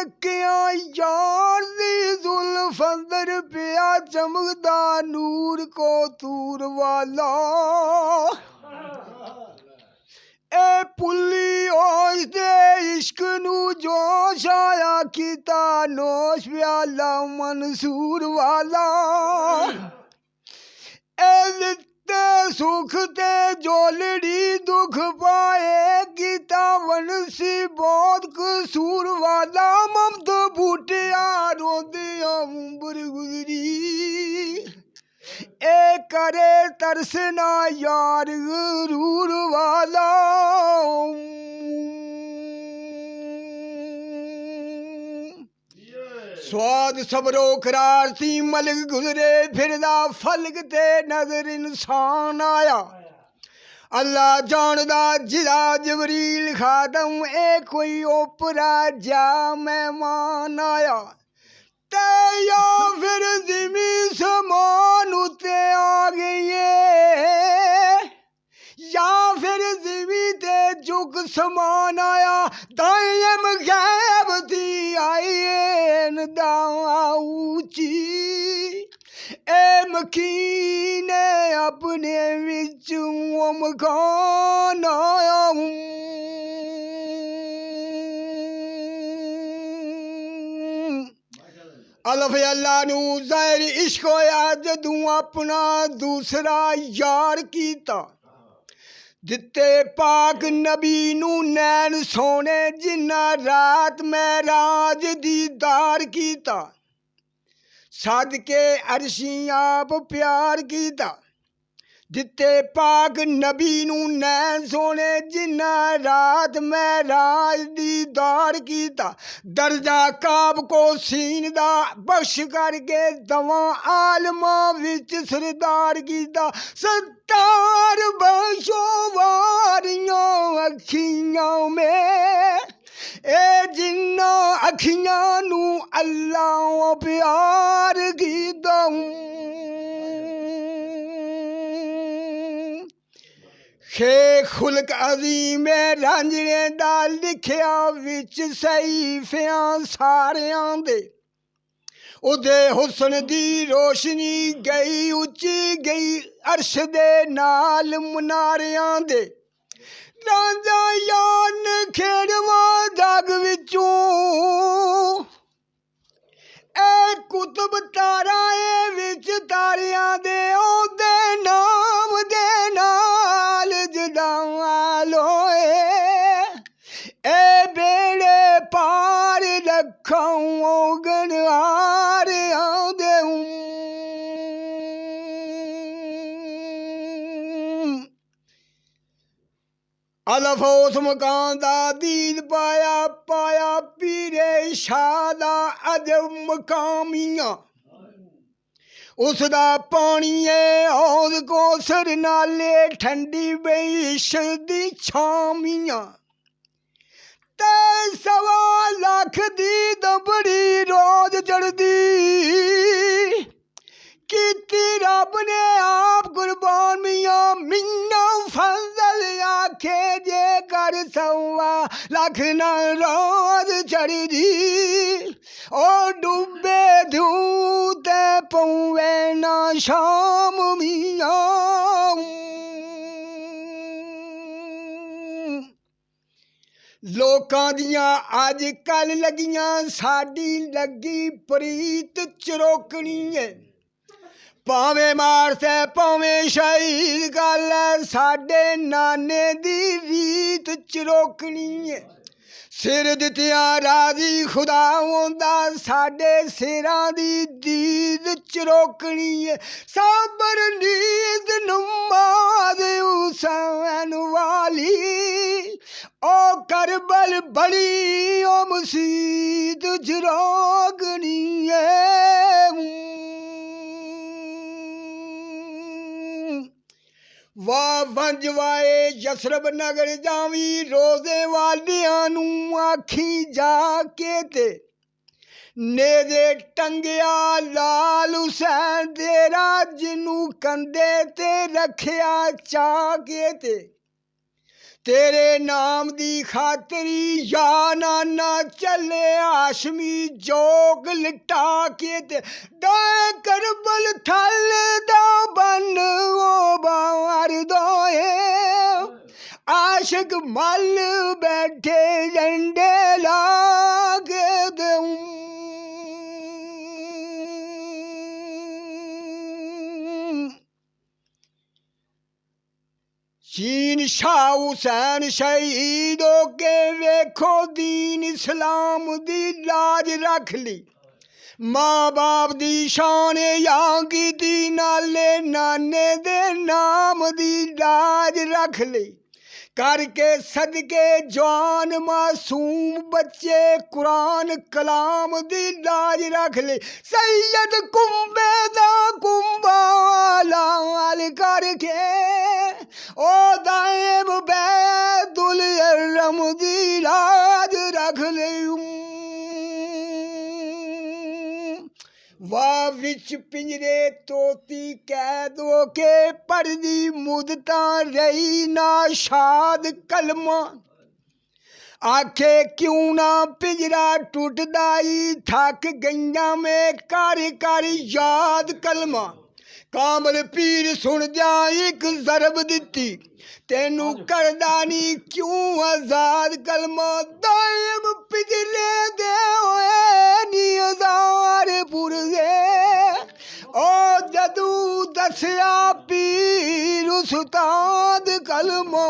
तकिया यार दी जुल्फ अंदर पिया चमकदा नूर को तूर वाला ए पुल्ली होश दे इश्क नू जोश आया कीता नोश प्याला मंसूर वाला ए ते सुख ते जोलड़ी दुख पाए गीता वनसी बहुत कसूर वाला ममद बूटिया रोदिया उम्र गुजरी ए करे तरसना यार गरूर वाला स्वाद सबरो करार थी मलक गुजरे फिरदा फलक ते नजर इंसान आया अल्लाह जानदा जिदा जबरील खादम ए कोई ओपरा जा मेहमान आया ते या फिर जिमी समान उते आ गई या फिर जिमी ते चुक समान आया दायम गैब थी आई ऊंची ए मकीन अपने विचों मकान आया अल्लाह अल्लाह नू ज़ाहिर इश्क होया जदू अपना दूसरा यार कीता दिते पाक नबी नू नैन सोने जिन्ना रात महराज दीदार कीता सदके अर्शी आप प्यार कीता दिते पाक नबी नू नैन सोने जिन्ना रात महराज दीदार कीता दर्जा काब को सीन दा बख्श करके दवा आलमा विच सरदार कीता सत्तार बख्शो वारियां अखियां में ए जिन्ना अखियां नू अल्लाह प्यार कीता खे खुलक अजीम रांझने दा लिखिया विच सहीफियां सारियां दे उदे हुस्न दी रोशनी गई उच्ची गई अर्श दे नाल मुनारियां दे रांझा यान खेड़वा जग विचों ए कुतुब तारा ए विच तारियां दे ओदे नाम दे नाल जदालोए ए बेड़े पार लखां गनहार आंदे अलफोस मकान दा दीद पाया पाया पीरे शाह दा अजब मकामियां उसदा पानी औद कोसर नाले ठंडी बेइश दी छामियां ते सवा लख दी दबड़ी रोज चढ़दी कीती रब ने आप कुर्बान मियां मियां फजल आखे जे कर सवा लख ना रोज चढ़दी ओ डूबे धूते पौवे ना शाम मियां लोकां दियां अज कल लगियां साडी लगी प्रीत चरोकनी है भावे मारते भावे शहीद गल है साडे नाने दी रीत चरोकनी है सिर दित्तिया राजी खुदा होंदा साडे सिरां दी दीद चरोकनी है साबर नींद नमाज हुसैन वाली ओ करबल बड़ी ओ मसीत चरोकनी है वाह वंज वाए यसरब नगर जावी रोजे वालियां नू आखी जाके ते नेजे टंगिया लाल हुसैन तेरा जिनू कंधे ते रखिया चाके ते तेरे नाम दी खातरी या नाना चले आशमी जोग लिटा के ते दाए करबल थल दा बन ओ बार दोए आशिक मल बैठे झंडे लागे दूं चीन शाह हुसैन शहीद हो के वेखो दीन इस्लाम दी लाज रख ली माँ बाप दी शान यां कीती नाले नाने दे नाम दी लाज रख ली करके सदके जवान मासूम बच्चे कुरान कलाम दी लाज रख ले सैयद कुंबे दा कुंबा लाल करके ओ दाएब बैदुल अरम दी लाज रख ले वाह विच पिंजरे तोती कैद हो के पढ़दी मुदता रही ना शाद कलमा आखे क्यों ना पिंजरा टूटदाई थक गईया में कर कर याद कलमा कामल पीर सुन जा एक जरब दिती तेनू करदा नी क्यों आजाद कलमा दायम पिजले दे होए नी हजार पुरगे ओ जदू दसिया पीर उस्ताद कलमा